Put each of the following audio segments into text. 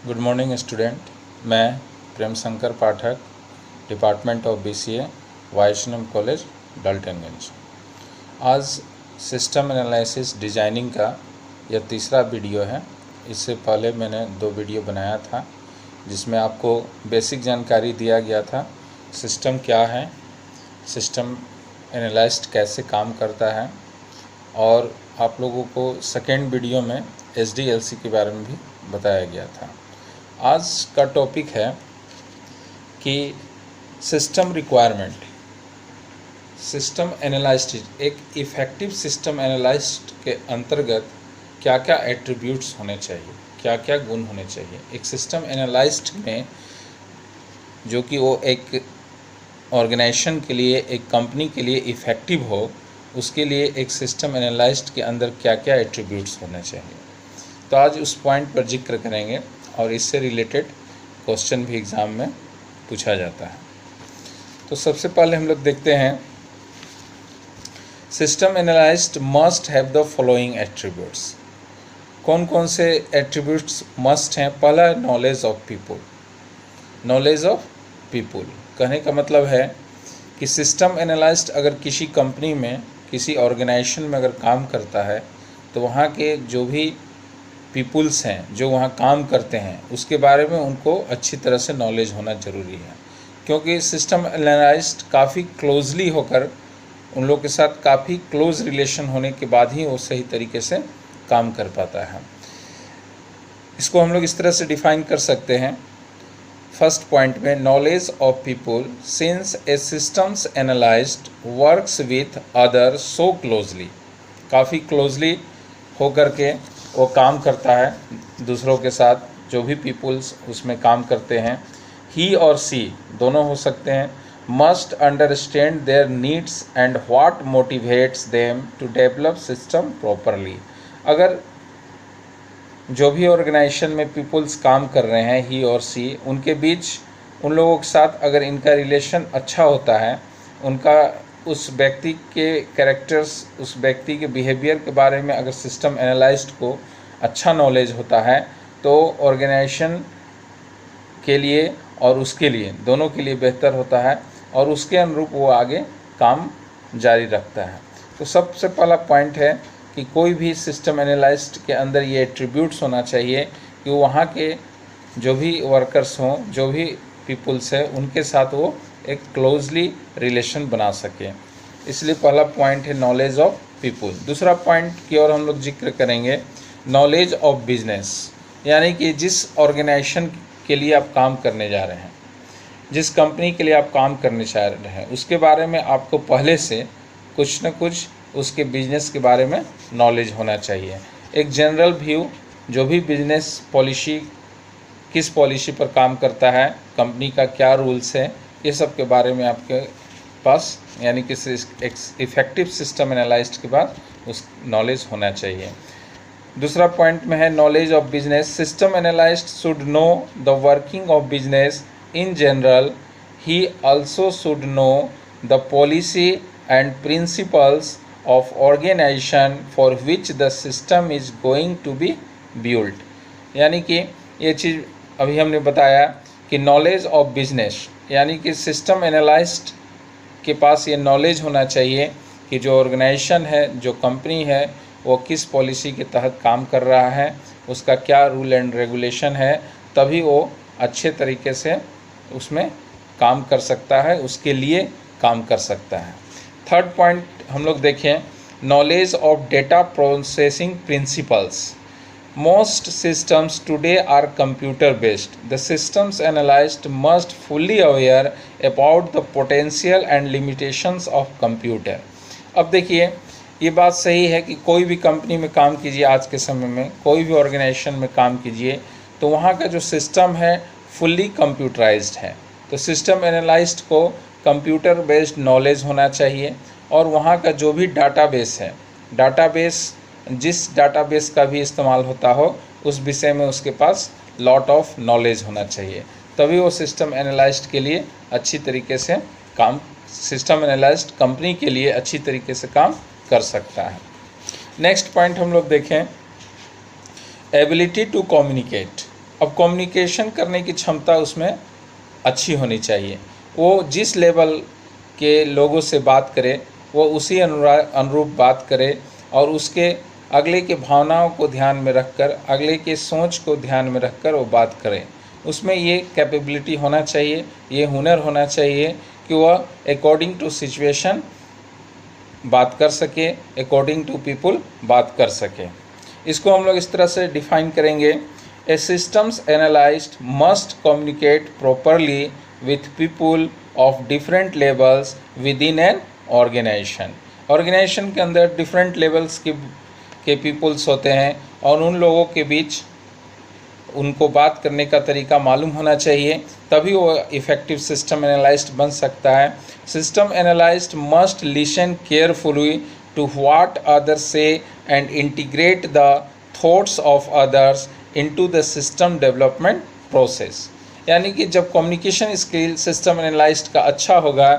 Good morning student. मैं Prem Shankar Pathak, department of BCA, Vaishnav college Daltonganj. आज system analysis designing का यह तीसरा वीडियो है। इससे पहले मैंने 2 वीडियो बनाया था जिसमें आपको बेसिक जानकारी दिया गया था, सिस्टम क्या है, सिस्टम एनालिस्ट कैसे काम करता है, और आप लोगों को सेकेंड वीडियो में SDLC के बारे में भी बताया गया था। आज का टॉपिक है कि सिस्टम रिक्वायरमेंट। सिस्टम एनालिस्ट, एक इफ़ेक्टिव सिस्टम एनालिस्ट के अंतर्गत क्या क्या एट्रीब्यूट्स होने चाहिए, क्या क्या गुण होने चाहिए। एक सिस्टम एनालिस्ट में जो कि वो एक ऑर्गेनाइजेशन के लिए, एक कंपनी के लिए इफ़ेक्टिव हो, उसके लिए एक सिस्टम एनालिस्ट के अंदर क्या क्या एट्रीब्यूट्स होने चाहिए। तो आज उस पॉइंट पर जिक्र करेंगे और इससे रिलेटेड क्वेश्चन भी एग्ज़ाम में पूछा जाता है। तो सबसे पहले हम लोग देखते हैं, system analyst must have the following attributes. कौन कौन से एट्रीब्यूट्स मस्ट हैं? पहला, knowledge of people. Knowledge of people कहने का मतलब है कि सिस्टम एनालिस्ट अगर किसी कंपनी में, किसी ऑर्गेनाइजेशन में अगर काम करता है तो वहाँ के जो भी पीपुल्स हैं जो वहाँ काम करते हैं उसके बारे में उनको अच्छी तरह से नॉलेज होना ज़रूरी है, क्योंकि सिस्टम एनालिस्ट काफ़ी क्लोजली होकर, उन लोग के साथ काफ़ी क्लोज रिलेशन होने के बाद ही वो सही तरीके से काम कर पाता है। इसको हम लोग इस तरह से डिफाइन कर सकते हैं। फर्स्ट पॉइंट में, knowledge of people since A systems analyst works with other so closely. काफ़ी क्लोजली होकर के वो काम करता है दूसरों के साथ, जो भी पीपुल्स उसमें काम करते हैं। ही और सी दोनों हो सकते हैं। Must understand their needs and what motivates them to develop system properly. अगर जो भी ऑर्गेनाइजेशन में पीपुल्स काम कर रहे हैं, ही और सी, उनके बीच, उन लोगों के साथ अगर इनका रिलेशन अच्छा होता है, उनका उस व्यक्ति के कैरेक्टर्स, उस व्यक्ति के बिहेवियर के बारे में अगर सिस्टम एनालिस्ट को अच्छा नॉलेज होता है तो ऑर्गेनाइजेशन के लिए और उसके लिए, दोनों के लिए बेहतर होता है और उसके अनुरूप वो आगे काम जारी रखता है। तो सबसे पहला पॉइंट है कि कोई भी सिस्टम एनालिस्ट के अंदर ये एट्रीब्यूट्स होना चाहिए कि वहाँ के जो भी वर्कर्स हों, जो भी पीपुल्स है, उनके साथ वो एक क्लोजली रिलेशन बना सके। इसलिए पहला पॉइंट है नॉलेज ऑफ पीपल। दूसरा पॉइंट की ओर हम लोग जिक्र करेंगे, नॉलेज ऑफ बिजनेस, यानी कि जिस ऑर्गेनाइजेशन के लिए आप काम करने जा रहे हैं, जिस कंपनी के लिए आप काम करने जा रहे हैं, उसके बारे में आपको पहले से कुछ न कुछ उसके बिजनेस के बारे में नॉलेज होना चाहिए। एक जनरल व्यू, जो भी बिजनेस पॉलिसी, किस पॉलिसी पर काम करता है, कंपनी का क्या रूल्स है, ये सब के बारे में आपके पास, यानी कि एक इफ़ेक्टिव सिस्टम एनालिस्ट के बाद उस नॉलेज होना चाहिए। दूसरा पॉइंट में है knowledge of business. System analyst should know the working of business in general. He also should know the policy and principles of organisation for which the system is going to be build. यानी कि ये चीज़ अभी हमने बताया कि knowledge of business, यानी कि system analyst के पास ये नॉलेज होना चाहिए कि जो ऑर्गेनाइजेशन है, जो कंपनी है, वो किस पॉलिसी के तहत काम कर रहा है, उसका क्या रूल एंड रेगुलेशन है, तभी वो अच्छे तरीके से उसमें काम कर सकता है, उसके लिए काम कर सकता है। थर्ड पॉइंट हम लोग देखें, knowledge of data processing principles. Most systems today are computer based. The systems analyst must fully aware about the potential and limitations of computer. अब देखिए, ये बात सही है कि कोई भी कंपनी में काम कीजिए, आज के समय में कोई भी ऑर्गेनाइजेशन में काम कीजिए, तो वहाँ का जो सिस्टम है फुल्ली कंप्यूटराइज्ड है। तो सिस्टम एनालिस्ट को कंप्यूटर बेस्ड नॉलेज होना चाहिए और वहाँ का जो भी डाटाबेस है, डाटाबेस, जिस डाटाबेस का भी इस्तेमाल होता हो, उस विषय में उसके पास लॉट ऑफ नॉलेज होना चाहिए, तभी वो सिस्टम एनालिस्ट के लिए अच्छी तरीके से काम, सिस्टम एनालिस्ट कंपनी के लिए अच्छी तरीके से काम कर सकता है। नेक्स्ट पॉइंट हम लोग देखें, एबिलिटी टू कम्युनिकेट। अब कम्युनिकेशन करने की क्षमता उसमें अच्छी होनी चाहिए। वो जिस लेवल के लोगों से बात करे वो उसी अनुरूप बात करे और उसके अगले के भावनाओं को ध्यान में रखकर, अगले के सोच को ध्यान में रखकर वो बात करे। उसमें ये कैपेबिलिटी होना चाहिए, ये हुनर होना चाहिए कि वह अकॉर्डिंग टू सिचुएशन बात कर सके, अकॉर्डिंग टू पीपल बात कर सके। इसको हम लोग इस तरह से डिफाइन करेंगे, a systems analysed must communicate properly with people of different levels within an organisation. Organisation के अंदर डिफरेंट लेवल्स के पीपल्स होते हैं और उन लोगों के बीच उनको बात करने का तरीका मालूम होना चाहिए, तभी वो इफ़ेक्टिव सिस्टम एनालिस्ट बन सकता है। System analyst must listen carefully to what others say and integrate the thoughts of others into the system development process. यानी कि जब कम्युनिकेशन स्किल सिस्टम एनालिस्ट का अच्छा होगा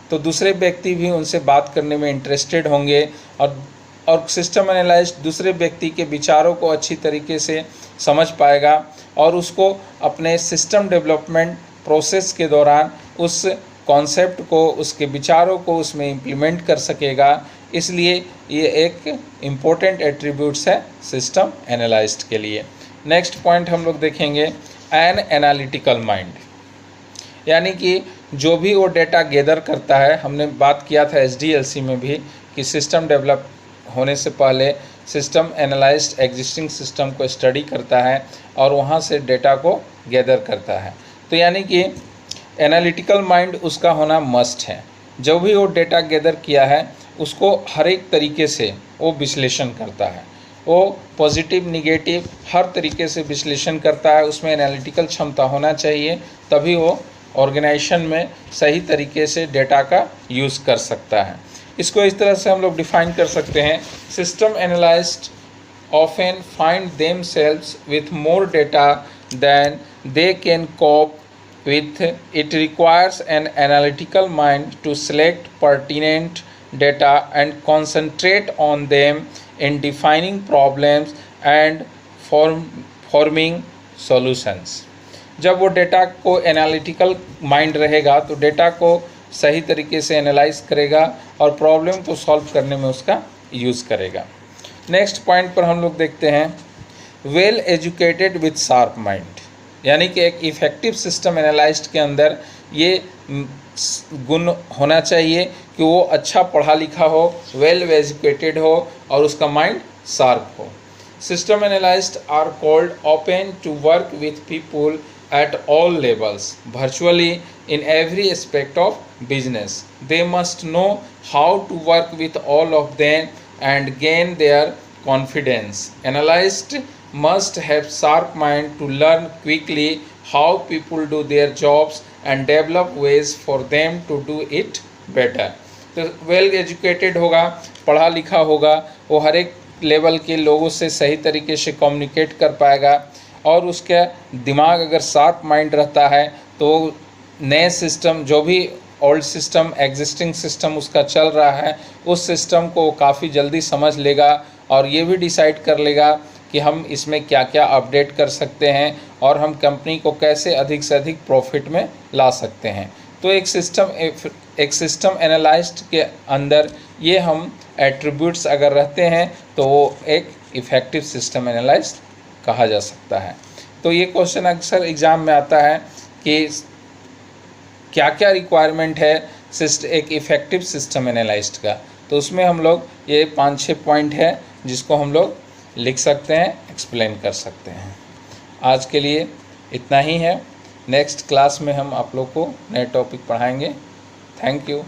तो दूसरे व्यक्ति भी उनसे बात करने में इंटरेस्टेड होंगे और सिस्टम एनालिस्ट दूसरे व्यक्ति के विचारों को अच्छी तरीके से समझ पाएगा और उसको अपने सिस्टम डेवलपमेंट प्रोसेस के दौरान उस कॉन्सेप्ट को, उसके विचारों को उसमें इम्प्लीमेंट कर सकेगा। इसलिए ये एक इम्पोर्टेंट एट्रीब्यूट्स है सिस्टम एनालिस्ट के लिए। नेक्स्ट पॉइंट हम लोग देखेंगे, एन एनालिटिकल माइंड। यानी कि जो भी वो डेटा गैदर करता है, हमने बात किया था SDLC में भी कि सिस्टम डेवलप होने से पहले सिस्टम एनालिस्ट एग्जिस्टिंग सिस्टम को स्टडी करता है और वहाँ से डेटा को गैदर करता है। तो यानी कि एनालिटिकल माइंड उसका होना मस्ट है। जो भी वो डेटा गैदर किया है उसको हर एक तरीके से वो विश्लेषण करता है, वो पॉजिटिव निगेटिव हर तरीके से विश्लेषण करता है। उसमें एनालिटिकल क्षमता होना चाहिए, तभी वो ऑर्गेनाइजेशन में सही तरीके से डेटा का यूज़ कर सकता है। इसको इस तरह से हम लोग डिफाइन कर सकते हैं, system analyst often find themselves with more data than they can cope with. It requires an analytical mind to select pertinent data and concentrate on them in defining problems and forming solutions. जब वो data को analytical mind रहेगा तो data को सही तरीके से analyse करेगा और प्रॉब्लम को सॉल्व करने में उसका यूज़ करेगा। नेक्स्ट पॉइंट पर हम लोग देखते हैं, well educated with sharp mind. यानी कि एक इफ़ेक्टिव सिस्टम एनालिस्ट के अंदर ये गुण होना चाहिए कि वो अच्छा पढ़ा लिखा हो, वेल एजुकेटेड हो और उसका माइंड शार्प हो। System analyst are called open to work with people at all levels, virtually in every aspect of business. They must know how to work with all of them and gain their confidence. Analysts must have sharp mind to learn quickly how people do their jobs and develop ways for them to do it better. तो well educated होगा, पढ़ा लिखा होगा, वो हर एक level के लोगों से सही तरीके से कम्युनिकेट कर पाएगा और उसका दिमाग अगर शार्प माइंड रहता है तो नए सिस्टम, जो भी ओल्ड सिस्टम एग्जिस्टिंग सिस्टम उसका चल रहा है, उस सिस्टम को काफ़ी जल्दी समझ लेगा और ये भी डिसाइड कर लेगा कि हम इसमें क्या क्या अपडेट कर सकते हैं और हम कंपनी को कैसे अधिक से अधिक प्रॉफिट में ला सकते हैं। तो एक सिस्टम एनालिस्ट के अंदर ये हम एट्रीब्यूट्स अगर रहते हैं तो वो एक इफ़ेक्टिव सिस्टम एनालिस्ट कहा जा सकता है। तो ये क्वेश्चन अक्सर एग्ज़ाम में आता है कि क्या क्या रिक्वायरमेंट है एक इफ़ेक्टिव सिस्टम एनालिस्ट का। तो उसमें हम लोग ये 5-6 पॉइंट है जिसको हम लोग लिख सकते हैं, एक्सप्लेन कर सकते हैं। आज के लिए इतना ही है। नेक्स्ट क्लास में हम आप लोग को नए टॉपिक पढ़ाएंगे। Thank you.